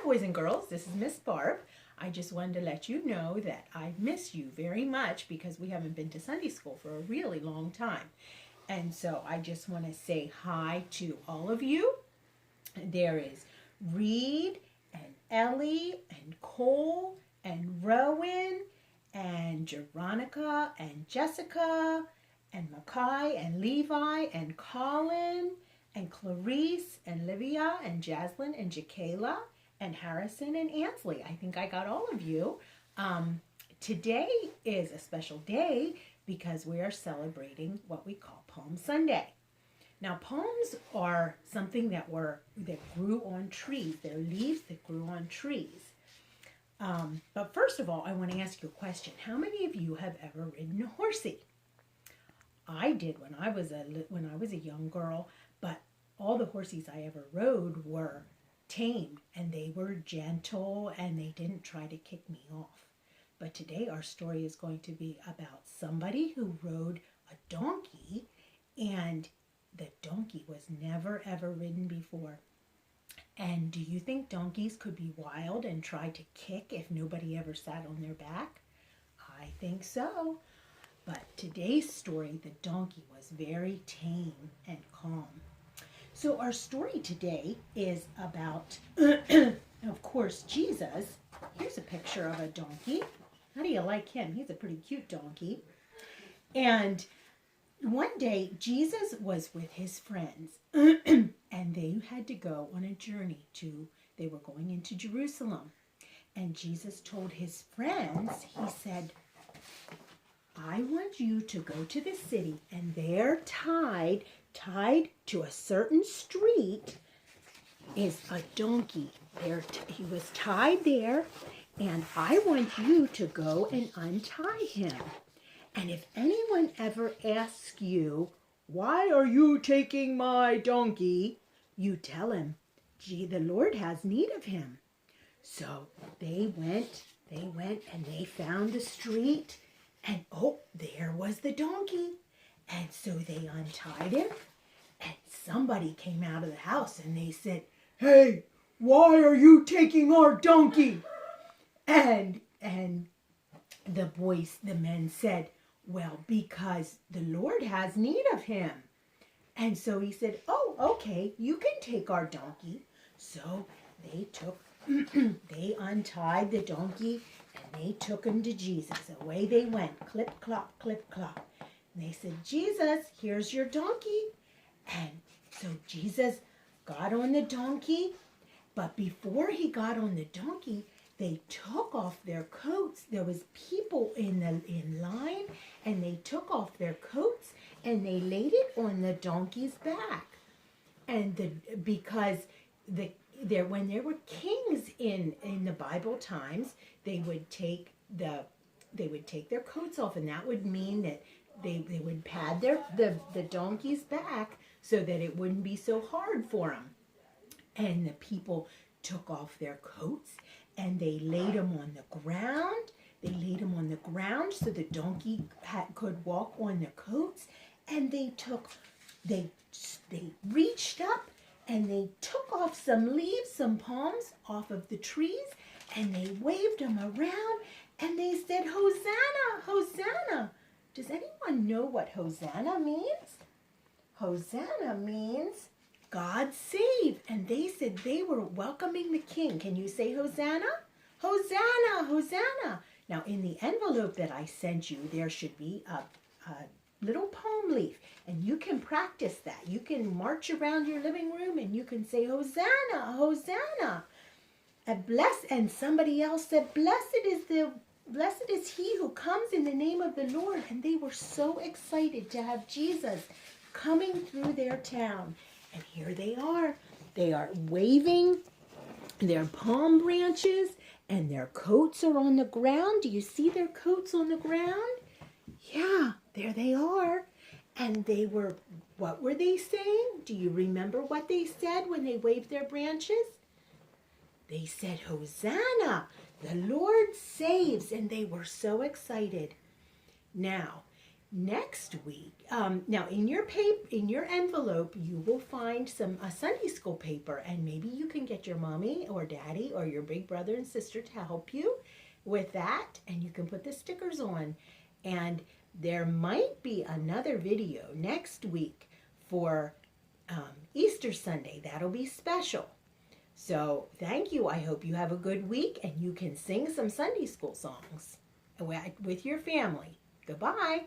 boys and girls. This is Miss Barb. I just wanted to let you know that I miss you very much because we haven't been to Sunday school for a really long time. And so I just want to say hi to all of you. There is Reed and Ellie and Cole and Rowan and Jeronica and Jessica and Mackay and Levi and Colin and Clarice and Livia and Jaslyn and Jakayla and Harrison and Ansley. I think I got all of you. Today is a special day because we are celebrating what we call Palm Sunday. Now, palms are something that grew on trees. They're leaves that grew on trees. But first of all, I want to ask you a question. How many of you have ever ridden a horsey? I did when I was a young girl, but all the horses I ever rode were tame and they were gentle and they didn't try to kick me off. But today our story is going to be about somebody who rode a donkey, and the donkey was never ever ridden before. And do you think donkeys could be wild and try to kick if nobody ever sat on their back? I think so. But today's story, the donkey was very tame and calm. So our story today is about, of course, Jesus. Here's a picture of a donkey. How do you like him? He's a pretty cute donkey. And one day, Jesus was with his friends, and they had to go on a journey they were going into Jerusalem. And Jesus told his friends, he said, I want you to go to the city, and there tied to a certain street is a donkey. He was tied there, and I want you to go and untie him. And if anyone ever asks you, why are you taking my donkey? You tell him, gee, the Lord has need of him. So they went and they found the street, and oh, there was the donkey. And so they untied him, and somebody came out of the house and they said, hey, why are you taking our donkey? And the men said, well, because the Lord has need of him. And so he said, oh, okay, you can take our donkey. So they untied the donkey and they took him to Jesus. Away they went, clip, clop, clip, clop. And they said, Jesus, here's your donkey. And so Jesus got on the donkey, but before he got on the donkey, they took off their coats. There was people in line, and they took off their coats and they laid it on the donkey's back. And because when there were kings in the Bible times, they would take their coats off, and that would mean that they would pad the donkey's back so that it wouldn't be so hard for them. And the people took off their coats and they laid them on the ground. They laid them on the ground so the donkey could walk on the coats. And they reached up and they took off some leaves, some palms off of the trees, and they waved them around and they said, Hosanna, Hosanna. Does anyone know what Hosanna means? Hosanna means God save. And they said they were welcoming the king. Can you say Hosanna? Hosanna, Hosanna. Now in the envelope that I sent you, there should be a little palm leaf. And you can practice that. You can march around your living room and you can say Hosanna, Hosanna. And somebody else said, Blessed is he who comes in the name of the Lord. And they were so excited to have Jesus coming through their town. And here they are. They are waving their palm branches, and their coats are on the ground. Do you see their coats on the ground? Yeah, there they are. And what were they saying? Do you remember what they said when they waved their branches? They said, Hosanna, the Lord saves. And they were so excited. Now, next week, now in your envelope, you will find a Sunday school paper, and maybe you can get your mommy or daddy or your big brother and sister to help you with that, and you can put the stickers on. And there might be another video next week for Easter Sunday. That'll be special. So thank you. I hope you have a good week and you can sing some Sunday school songs with your family. Goodbye.